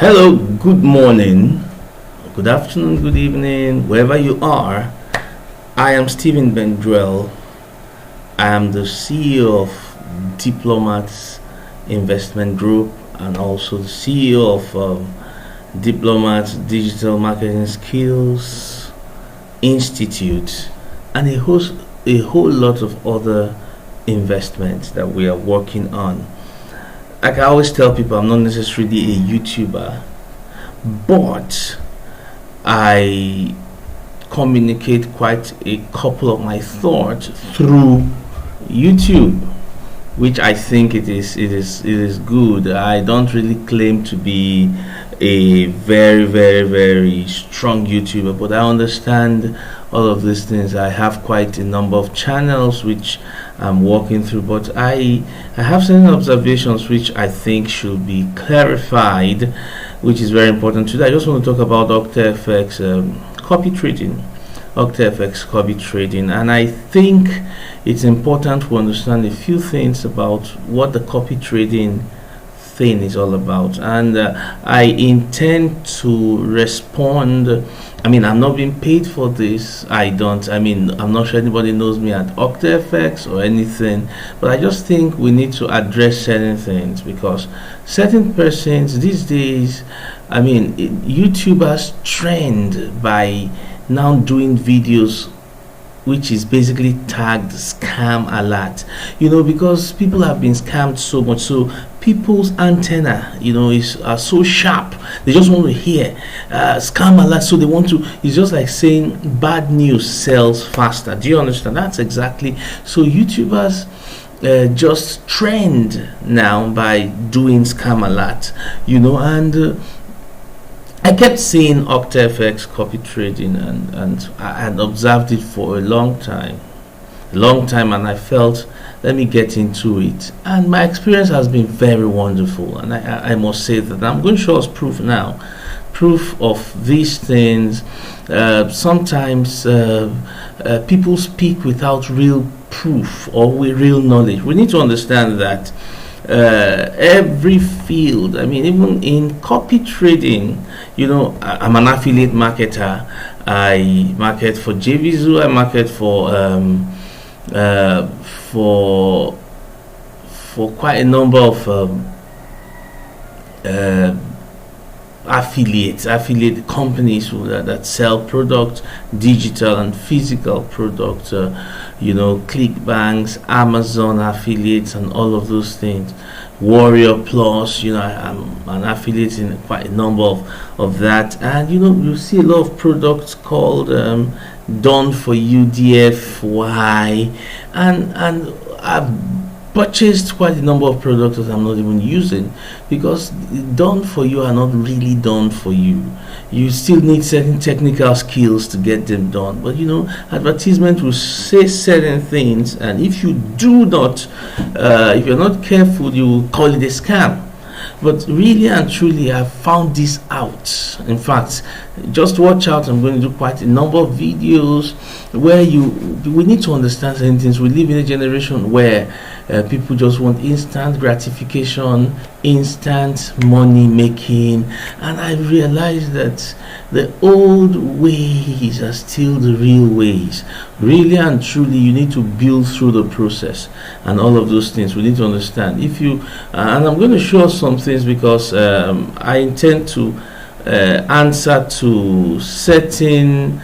Hello, good morning, good afternoon, good evening, wherever you are. I am Stephen Bendrell. I am the CEO of Diplomats Investment Group and also the CEO of Diplomats Digital Marketing Skills Institute and a whole lot of other investments that we are working on. Like I always tell people, I'm not necessarily a YouTuber, but I communicate quite a couple of my thoughts through YouTube, which I think it is good. I don't really claim to be a very strong YouTuber, but I understand all of these things. I have quite a number of channels which I'm walking through, but I have certain observations which I think should be clarified, which is very important today. I just want to talk about OCTAFX copy trading. OCTAFX copy trading, and I think it's important to understand a few things about what the copy trading thing is all about, and I intend to respond. I'm not being paid for this. I'm not sure anybody knows me at OCTAFX or anything, but I just think we need to address certain things because certain persons these days, YouTubers trend by now doing videos which is basically tagged scam alert, because people have been scammed so much, so people's antenna is so sharp. They just want to hear scam alert, so they want to. It's just like saying bad news sells faster. Do you understand? That's exactly. So YouTubers just trend now by doing scam alert, and I kept seeing OCTAFX copy trading, and I had observed it for a long time, and I felt, let me get into it. And my experience has been very wonderful, and I must say that I'm going to show us proof now. Proof of these things. Sometimes people speak without real proof or with real knowledge. We need to understand that every field, even in copy trading, I'm an affiliate marketer. I market for JVZoo, I market for quite a number of affiliate companies that sell products, digital and physical products, ClickBanks, Amazon affiliates, and all of those things. Warrior Plus, I'm an affiliate in quite a number of that, and you see a lot of products called Done For You, DFY, and I've purchased quite a number of products that I'm not even using because done for you are not really done for you. You still need certain technical skills to get them done, but advertisement will say certain things, and if you do not if you're not careful, you will call it a scam. But really and truly, I've found this out. In fact, just watch out. I'm going to do quite a number of videos where we need to understand certain things. We live in a generation where people just want instant gratification, instant money making, and I realized that the old ways are still the real ways. Really and truly, you need to build through the process, and all of those things we need to understand. If you and I'm going to show us some things because I intend to answer to certain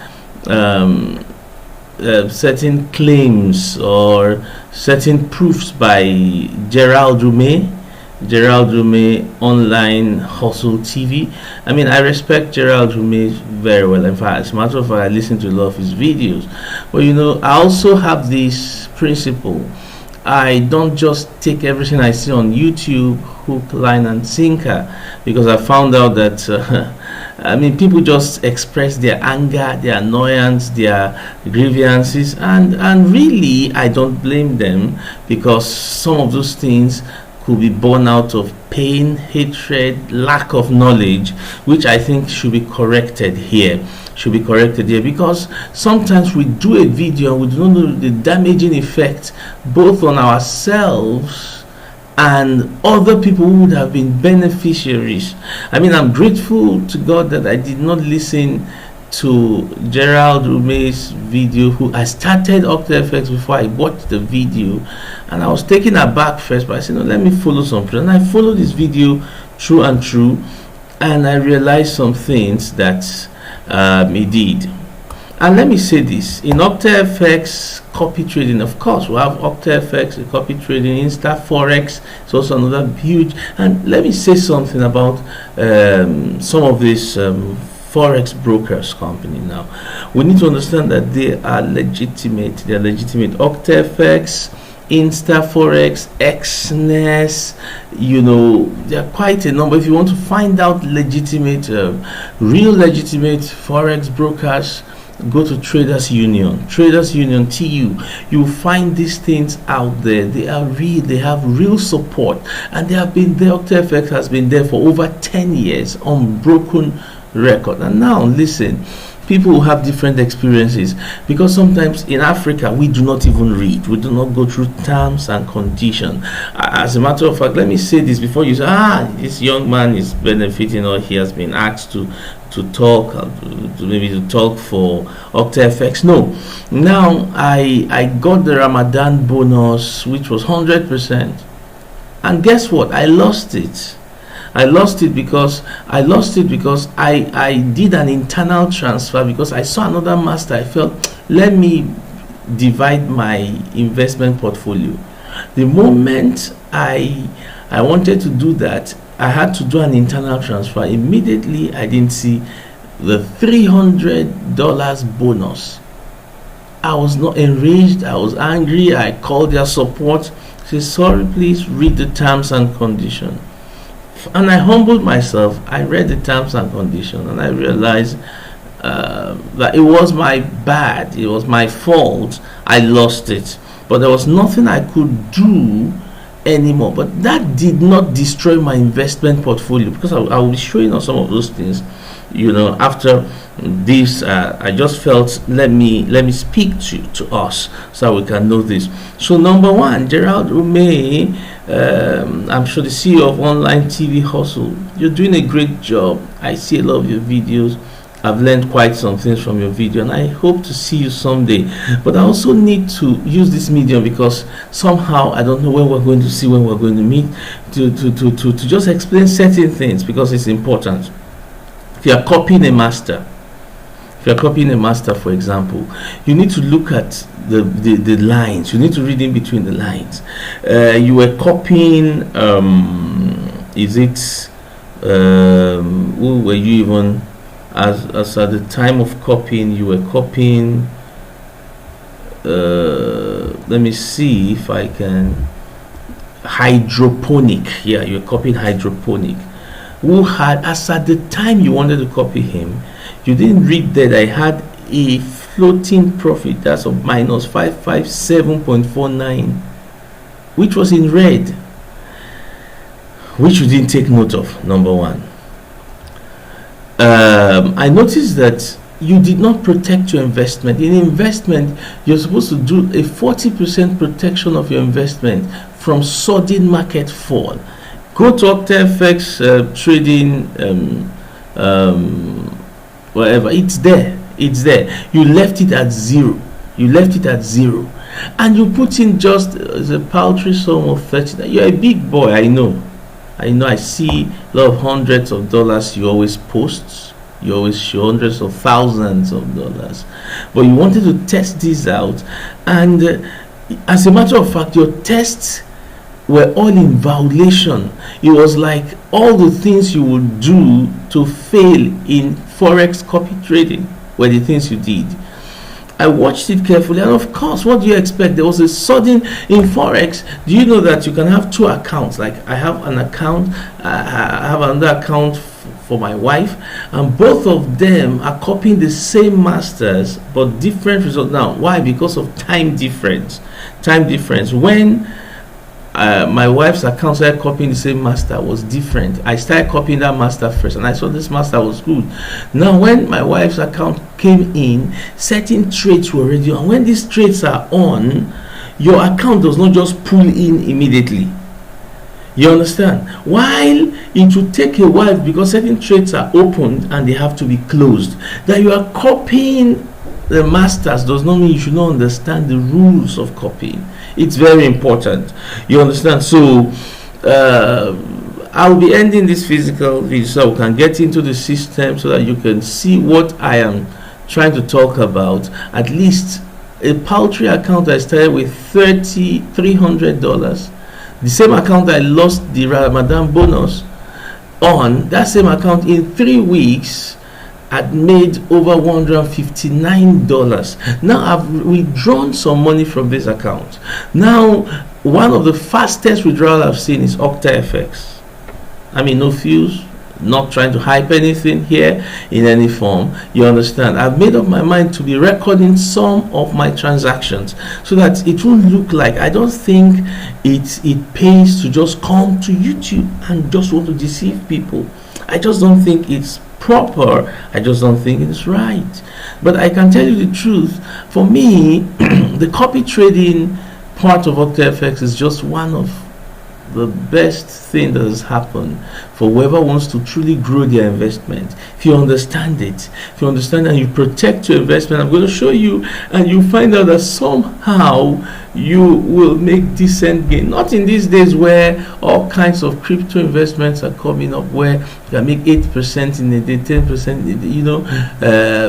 certain claims or certain proofs by GERALD UMEH, Online Hustle TV. I respect GERALD UMEH very well. In fact, as a matter of fact, I listen to a lot of his videos. But I also have this principle. I don't just take everything I see on YouTube hook, line, and sinker, because I found out that people just express their anger, their annoyance, their grievances, and really I don't blame them, because some of those things could be born out of pain, hatred, lack of knowledge, which I think should be corrected here. Because sometimes we do a video and we do not know the damaging effect both on ourselves and other people who would have been beneficiaries. I mean, I'm grateful to God that I did not listen to GERALD UMEH's video. I started OCTAFX before I watched the video, and I was taken aback first, but I said, no, let me follow some people. And I followed this video through and through, and I realized some things that he did. And let me say this, in OCTAFX copy trading, of course, we have OCTAFX, copy trading, FOREX, it's also another huge. And let me say something about some of these Forex brokers company. Now we need to understand that they are legitimate. They are legitimate. OCTAFX, FOREX, XNES, you know, there are quite a number. If you want to find out legitimate, real legitimate Forex brokers, go to Traders Union, TU. You'll find these things out there. They are real, they have real support, and they have been there. OCTAFX has been there for over 10 years, unbroken record. And now listen, people who have different experiences, because sometimes in Africa we do not even read, we do not go through terms and conditions. As a matter of fact, let me say this before you say, this young man is benefiting, or he has been asked to talk, maybe to talk for OCTAFX. No, now I got the Ramadan bonus, which was 100%, and guess what? I lost it because I did an internal transfer, because I saw another master. I felt, let me divide my investment portfolio. The moment I wanted to do that, I had to do an internal transfer. Immediately I didn't see the $300 bonus. I was not enraged, I was angry. I called their support, said, sorry, please read the terms and conditions. And I humbled myself. I read the terms and conditions, and I realized that it was my bad, it was my fault. I lost it, but there was nothing I could do anymore. But that did not destroy my investment portfolio, because I will be showing on some of those things, you know, after this. I just felt, let me speak to us so we can know this. So number one, GERALD UMEH, I'm sure the CEO of ONLINEHUSSLE, you're doing a great job. I see a lot of your videos. I've learned quite some things from your video, and I hope to see you someday. But I also need to use this medium, because somehow I don't know when we're going to see, when we're going to meet, to just explain certain things, because it's important. If you are copying a master, for example, you need to look at the lines. You need to read in between the lines. You were copying, is it, who were you even, as at the time of copying, you were copying, let me see if I can, hydroponic. Yeah, you're copying hydroponic. Who had, as at the time you wanted to copy him, you didn't read that I had a floating profit, that's of minus 557.49, which was in red, which you didn't take note of. Number one, I noticed that you did not protect your investment. In investment, you're supposed to do a 40% protection of your investment from sudden market fall. Go to OCTAFX trading, whatever, it's there. You left it at zero. And you put in just a paltry sum of 30. You're a big boy, I know. I see a lot of hundreds of dollars you always post. You always show hundreds of thousands of dollars. But you wanted to test this out, and as a matter of fact, your tests were all in violation. It was like all the things you would do to fail in Forex copy trading were the things you did. I watched it carefully, and of course, what do you expect? There was a sudden, in Forex, do you know that you can have two accounts? Like, I have an account, I have another account for my wife, and both of them are copying the same masters but different results. Now, why? Because of time difference. When my wife's account started copying the same master, was different. I started copying that master first, and I saw this master was good. Now when my wife's account came in, certain trades were already on. When these trades are on, your account does not just pull in immediately. You understand? While it will take a while because certain trades are opened and they have to be closed. That you are copying the masters does not mean you should not understand the rules of copying. It's very important. You understand? So I'll be ending this physical video so we can get into the system so that you can see what I am trying to talk about. At least a paltry account I started with $300. The same account I lost the Ramadan bonus on, that same account in 3 weeks had made over $159. Now I've withdrawn some money from this account. Now one of the fastest withdrawal I've seen is OCTAFX. I mean, no fuse, not trying to hype anything here in any form. You understand? I've made up my mind to be recording some of my transactions so that it won't look like, I don't think it pays to just come to YouTube and just want to deceive people. I just don't think it's proper. I just don't think it's right. But I can tell you the truth. For me, the copy trading part of OCTAFX is just one of the best thing that has happened for whoever wants to truly grow their investment. If you understand it, if you understand and you protect your investment, I'm going to show you, and you find out that somehow you will make decent gain. Not in these days where all kinds of crypto investments are coming up, where you can make 8% in a day, 10%, you know.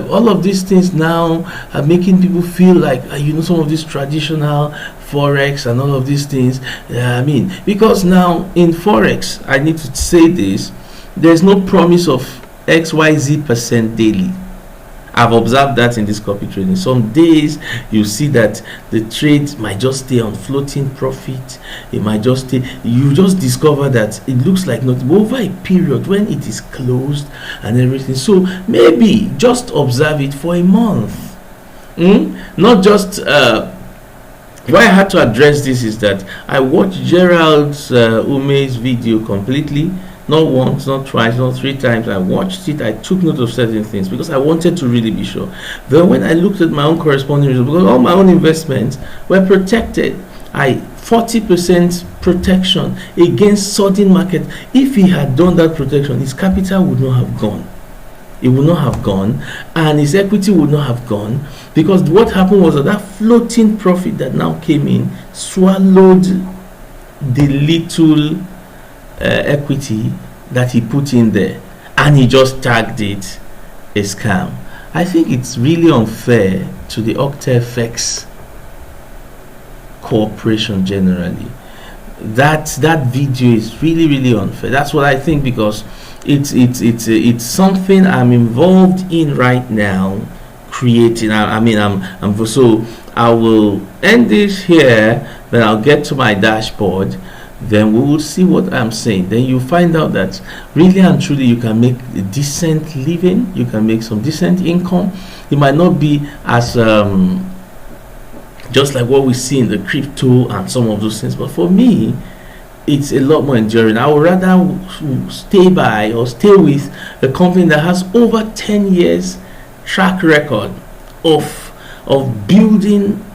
All of these things now are making people feel like, you know, some of these traditional Forex and all of these things. I mean, because now in Forex, I need to say this, there's no promise of XYZ% daily. I've observed that in this copy trading. Some days you see that the trade might just stay on floating profit. It might just stay, you just discover that it looks like not over a period when it is closed and everything. So maybe just observe it for a month. Not just why I had to address this is that I watched GERALD UMEH's video completely, not once, not twice, not 3 times. I watched it. I took note of certain things because I wanted to really be sure. Then when I looked at my own corresponding results, because all my own investments were protected, 40% protection against sudden market. If he had done that protection, his capital would not have gone. It would not have gone, and his equity would not have gone, because what happened was that floating profit that now came in swallowed the little equity that he put in there, and he just tagged it a scam. I think it's really unfair to the OCTAFX corporation generally. That video is really unfair. That's what I think, because it's something I'm involved in right now, creating. So I will end this here, then I'll get to my dashboard, then we will see what I'm saying. Then you find out that really and truly you can make a decent living, you can make some decent income. It might not be as just like what we see in the crypto and some of those things, but for me it's a lot more enduring. I would rather stay with a company that has over 10 years track record of building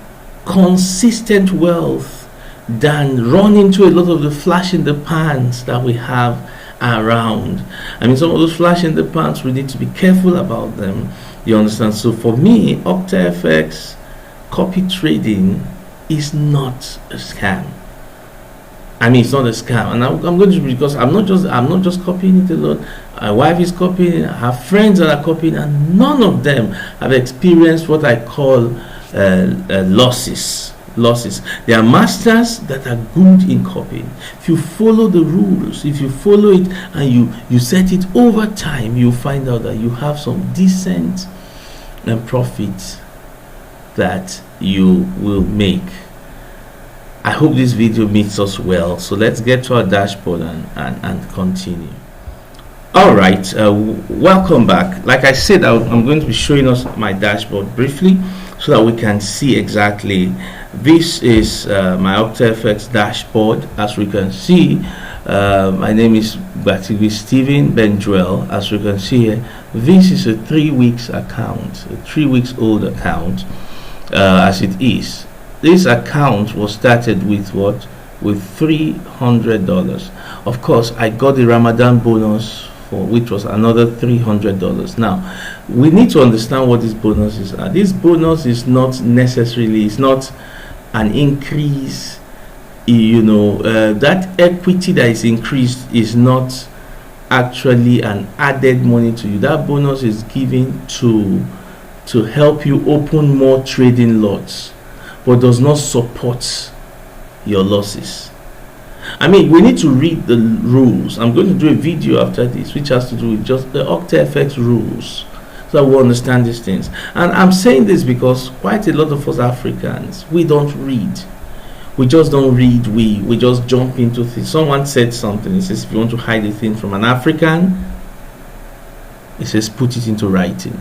consistent wealth than run into a lot of the flash in the pans that we have around. I mean, some of those flash in the pans, we need to be careful about them. You understand? So for me, OCTAFX copy trading is not a scam. I mean, it's not a scam, and I'm going to, because I'm not just copying it alone. My wife is copying it. I have friends that are copying, and none of them have experienced what I call losses. There are masters that are good in copying. If you follow the rules, if you follow it and you set it over time, you find out that you have some decent profits that you will make. I hope this video meets us well. So let's get to our dashboard and continue. All right, welcome back. Like I said, I'm going to be showing us my dashboard briefly so that we can see exactly. This is my OCTAFX dashboard. As we can see, my name is Stephen Bendrell. As you can see here, this is a 3 weeks account, a 3 weeks old account, as it is. This account was started with what? with $300. Of course, I got the Ramadan bonus for which was another $300. Now, we need to understand what this bonus is. This bonus is not necessarily, it's not an increase. That equity that is increased is not actually an added money to you. That bonus is given to help you open more trading lots, but does not support your losses. I mean, we need to read the rules. I'm going to do a video after this which has to do with just the OCTAFX rules, so we'll understand these things. And I'm saying this because quite a lot of us Africans, we don't read. We just don't read. We just jump into things. Someone said something. It says, if you want to hide a thing from an African, it says put it into writing.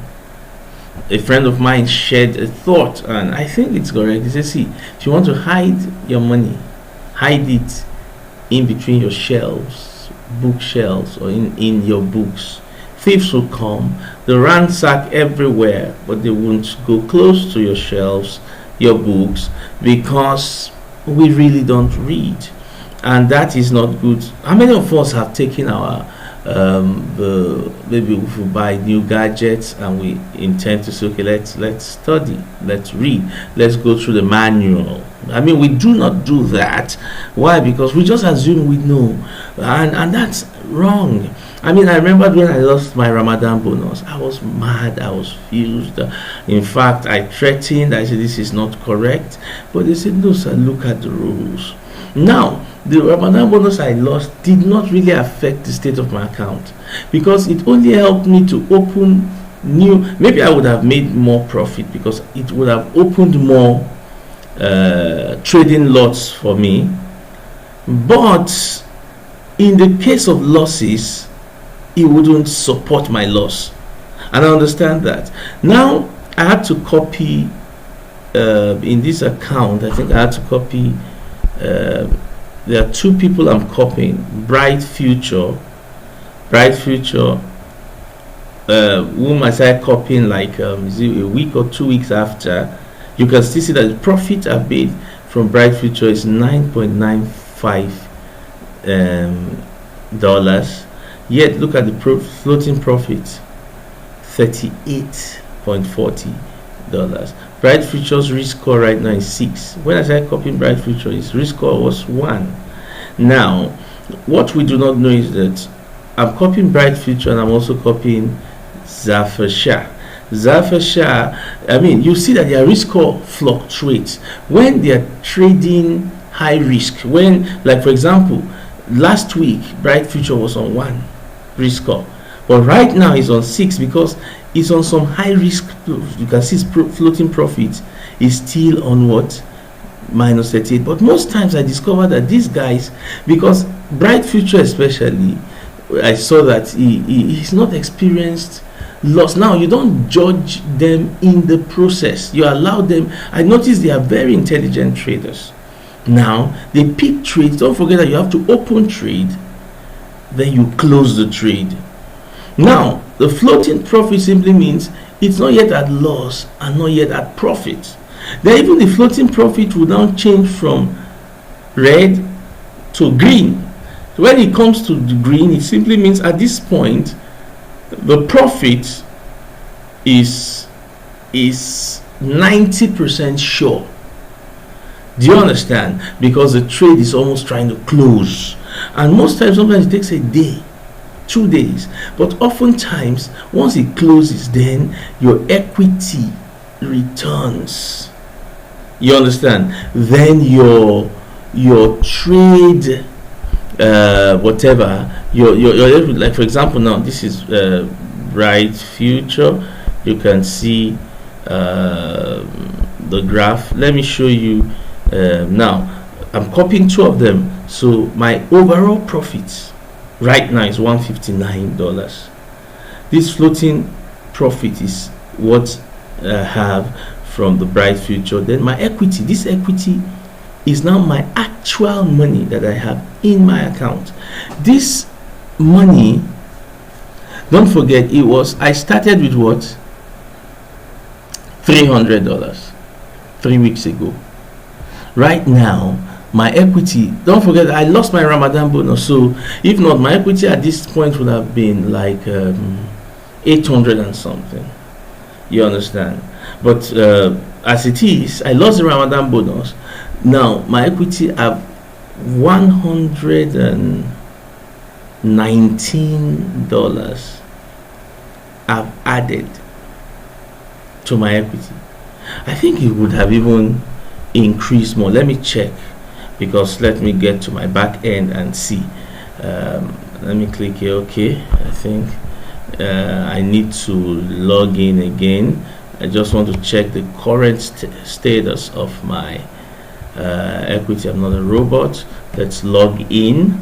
A friend of mine shared a thought, and I think it's correct. He says, see, if you want to hide your money, hide it in between your shelves, bookshelves, or in your books. Thieves will come, they'll ransack everywhere, but they won't go close to your shelves, your books, because we really don't read, and that is not good. How many of us have taken our maybe if we buy new gadgets and we intend to say, okay, let's study, let's read, let's go through the manual. I mean, we do not do that. Why? Because we just assume we know, and that's wrong. I mean, I remember when I lost my Ramadan bonus, I was mad, I was fused. In fact, I threatened, I said this is not correct, but they said no sir, look at the rules. Now, the Ramadan bonus I lost did not really affect the state of my account, because it only helped me to open new. Maybe I would have made more profit because it would have opened more trading lots for me, but in the case of losses, it wouldn't support my loss, and I understand that. Now I had to copy in this account, I think I had to copy there are two people I'm copying. Bright Future, whom I started copying like a week or 2 weeks after. You can still see that the profit I've made from Bright Future is $9.95 dollars. Yet look at the floating profit, $38.40. Bright Future's risk score right now is 6. When I started copying Bright Future, its risk score was 1. Now, what we do not know is that I'm copying Bright Future and I'm also copying Zafar. I mean, you see that their risk score fluctuates when they are trading high risk. When, like for example, last week Bright Future was on 1 risk score, but right now it's on 6 because it's on some high risk. You can see floating profit is still on what, minus 38. But most times I discover that these guys, because Bright Future especially, I saw that he's not experienced loss. Now you don't judge them in the process, you allow them. I noticed they are very intelligent traders. Now they pick trades. Don't forget that you have to open trade, then you close the trade. Now the floating profit simply means it's not yet at loss and not yet at profit. Then even the floating profit will now change from red to green. So when it comes to the green, it simply means at this point the profit is 90% sure. Do you understand? Because the trade is almost trying to close, and most times, sometimes it takes a day, 2 days, but oftentimes once it closes, then your equity returns. You understand? Then your trade, whatever your like for example, now this is Bright Future. You can see the graph. Let me show you. Now I'm copying 2 of them, so my overall profit right now is $159. This floating profit is what I have from the Bright Future. Then my equity, this equity is now my actual money that I have in my account. This money, don't forget, I started with what, $300 3 weeks ago. Right now my equity, don't forget I lost my Ramadan bonus, so if not, my equity at this point would have been like 800 and something, you understand. But as it is, I lost the Ramadan bonus. Now my equity have $119 I've added to my equity. I think it would have even increased more. Let me check, because let me get to my back end and see. Let me click here. Okay, I think I need to log in again. I just want to check the current status of my equity. I'm not a robot. Let's log in.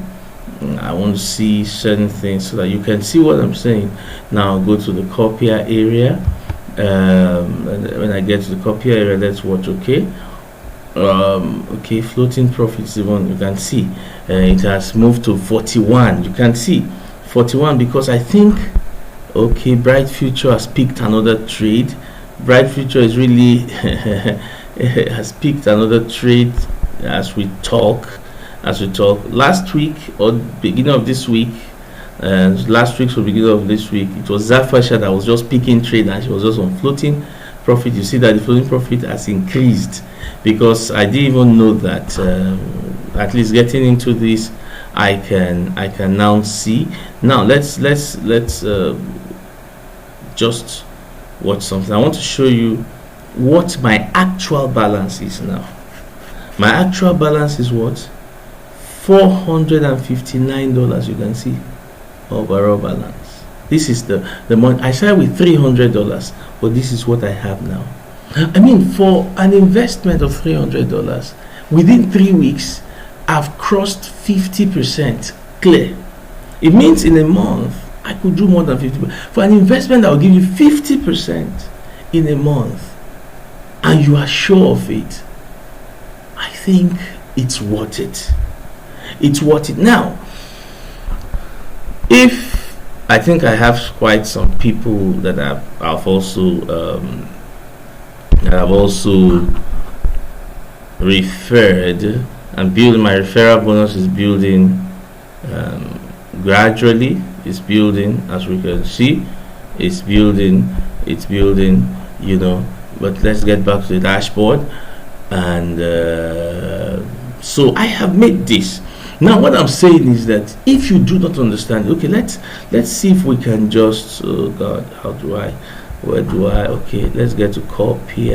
I want to see certain things so that you can see what I'm saying. Now go to the copier area. When I get to the copier area, let's watch. Okay, okay, floating profits, even you can see it has moved to 41. You can see 41 because I think, okay, Bright Future has picked another trade. Bright Future is really has picked another trade as we talk. Last week or beginning of this week, last week or beginning of this week, it was Zafasha that was just picking trade, and she was just on floating profit. You see that the floating profit has increased because I didn't even know that. At least getting into this, I can now see. Now let's just watch something. I want to show you what my actual balance is now. My actual balance is what? $459. You can see overall balance. This is the month. I started with $300, but this is what I have now. I mean, for an investment of $300, within 3 weeks, I've crossed 50% clear. It means in a month I could do more than 50%. For an investment that will give you 50% in a month, and you are sure of it, I think it's worth it. It's worth it. Now, if I think I have quite some people that I've also referred, and building. My referral bonus is building gradually. It's building, as we can see. It's building, you know. But let's get back to the dashboard. And so I have made this. Now what I'm saying is that if you do not understand, okay, let's see if we can just, oh God, where do I, okay, let's get to copy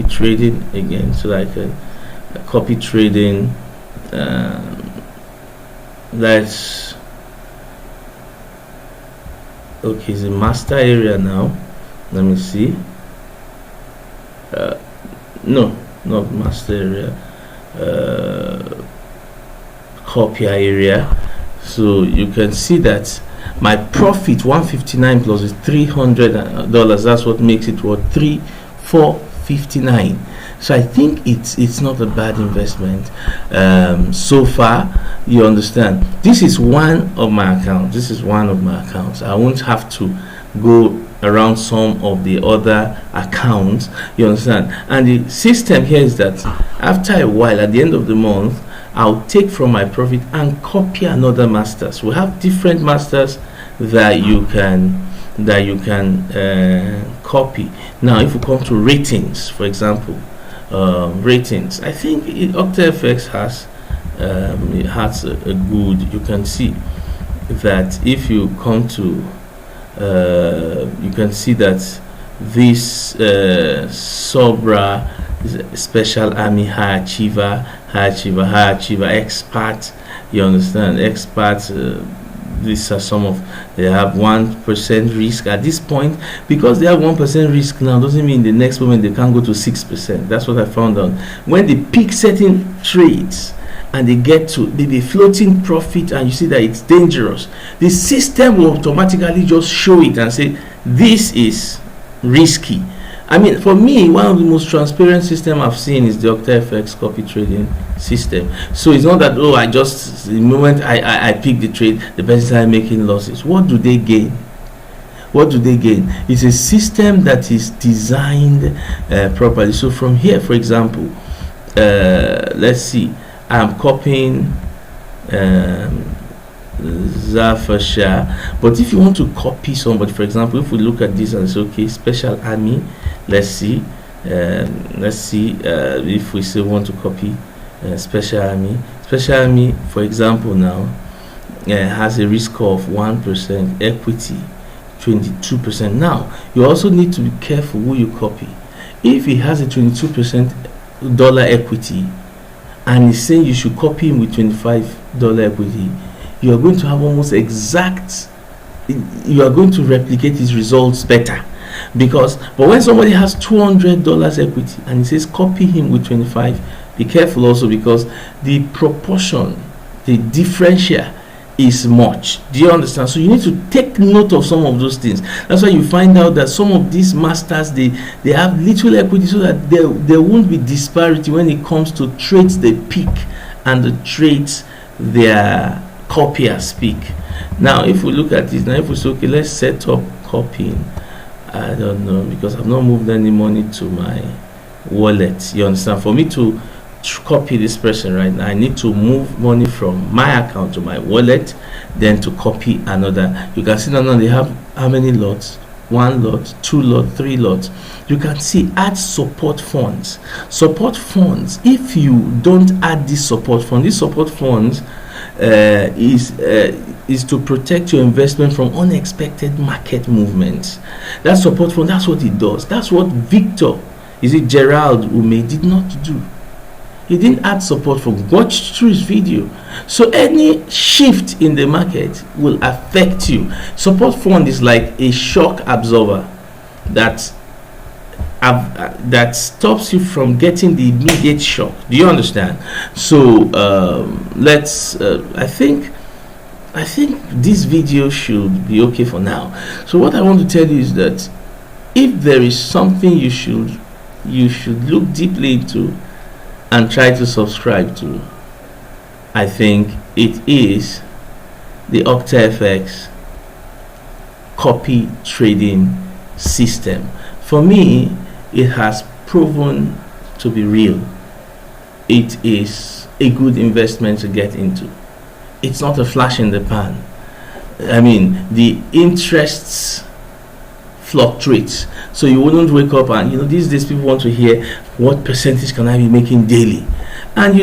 trading again, so that I can copy trading. Let's, okay, it's a master area now. Let me see. No, not master area. Copier area. So you can see that my profit 159 plus is $300. That's what makes it what, 459. So I think it's not a bad investment so far. You understand, this is one of my accounts. I won't have to go around some of the other accounts, you understand. And the system here is that after a while, at the end of the month, I'll take from my profit and copy another masters. We have different masters that you can copy. Now if we come to ratings, for example, ratings, I think OCTAFX has a good, you can see that if you come to you can see that this Sobra is a special army high achiever, expert, you understand, experts. These are some of, they have 1% risk at this point. Because they have 1% risk now doesn't mean the next moment they can't go to 6%. That's what I found out. When they pick certain trades and they get to maybe floating profit and you see that it's dangerous, the system will automatically just show it and say this is risky. I mean, for me, one of the most transparent system I've seen is the OCTAFX copy trading system. So it's not that, oh, I just, the moment I pick the trade, the person started making losses. What do they gain? What do they gain? It's a system that is designed properly. So from here, for example, let's see, I'm copying Zafasha. But if you want to copy somebody, for example, if we look at this and say, okay, special army, let's see if we still want to copy special army. Special army, for example, now has a risk of 1%, equity 22%. Now you also need to be careful who you copy. If he has a 22% dollar equity and he's saying you should copy him with $25 equity, you are going to have almost exact, you are going to replicate his results better. But when somebody has $200 equity and he says copy him with 25, be careful also, because the proportion, the differential is much. Do you understand? So you need to take note of some of those things. That's why you find out that some of these masters, they have little equity, so that there won't be disparity when it comes to trades they pick and the trades their copiers pick. Now if we look at this, now if we say, okay, let's set up copying, I don't know, because I've not moved any money to my wallet. You understand? For me to copy this person right now, I need to move money from my account to my wallet, then to copy another. You can see now they have how many lots? 1 lot, 2 lot, 3 lots. You can see add support funds. Support funds, if you don't add this support fund, is to protect your investment from unexpected market movements. That support fund, that's what it does. That's what GERALD UMEH did not do. He didn't add support fund. Watch through his video. So any shift in the market will affect you. Support fund is like a shock absorber that stops you from getting the immediate shock. Do you understand? So I think this video should be okay for now. So what I want to tell you is that if there is something you should look deeply into and try to subscribe to, I think it is the OCTAFX copy trading system. For me, it has proven to be real. It is a good investment to get into. It's not a flash in the pan. I mean, the interests fluctuates, so you wouldn't wake up and these days people want to hear what percentage can I be making daily, and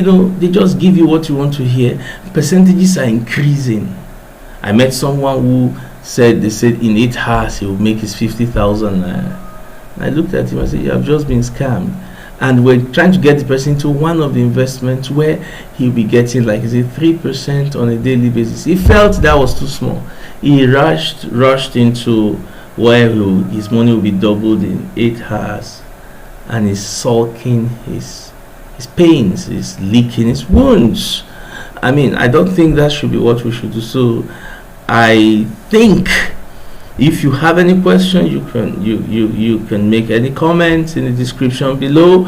they just give you what you want to hear. Percentages are increasing. I met someone who said in 8 hours he will make his 50,000. I looked at him and said, you have just been scammed. And we're trying to get the person into one of the investments where he'll be getting, like, is it 3% on a daily basis. He felt that was too small. He rushed into where his money will be doubled in 8 hours, and he's sulking his pains, he's licking his wounds. I mean, I don't think that should be what we should do. So I think if you have any question, you can make any comments in the description below.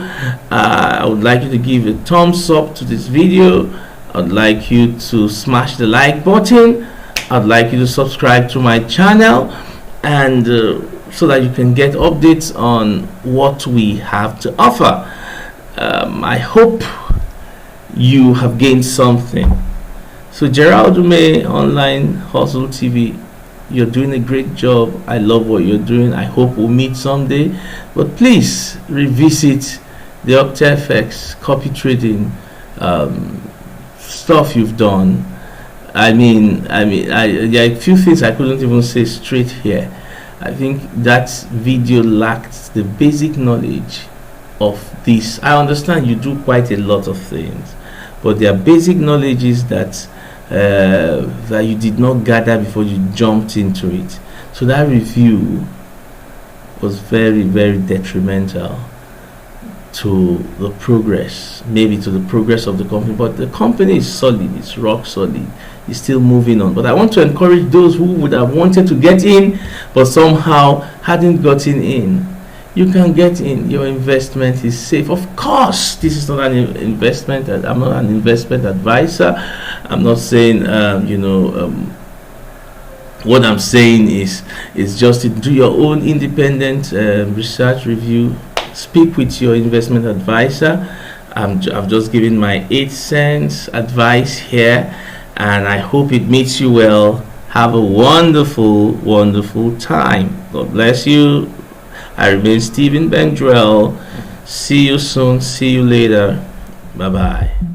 I would like you to give a thumbs up to this video. I'd like you to smash the like button. I'd like you to subscribe to my channel, and so that you can get updates on what we have to offer. I hope you have gained something. So GERALD UMEH Online Hustle TV, you're doing a great job. I love what you're doing. I hope we'll meet someday. But please revisit the OCTAFX copy trading stuff you've done. I mean, there are a few things I couldn't even say straight here. I think that video lacked the basic knowledge of this. I understand you do quite a lot of things, but there are basic knowledges that you did not gather before you jumped into it. So that review was very, very detrimental to the progress, maybe to the progress of the company. But the company is solid, it's rock solid, it's still moving on. But I want to encourage those who would have wanted to get in but somehow hadn't gotten in. You can get in. Your investment is safe. Of course, this is not an investment. I'm not an investment advisor. I'm not saying what I'm saying is just to do your own independent research review. Speak with your investment advisor. I've just given my 8 cents advice here, and I hope it meets you well. Have a wonderful, wonderful time. God bless you. I remain Stephen Bendrell. See you soon. See you later. Bye bye.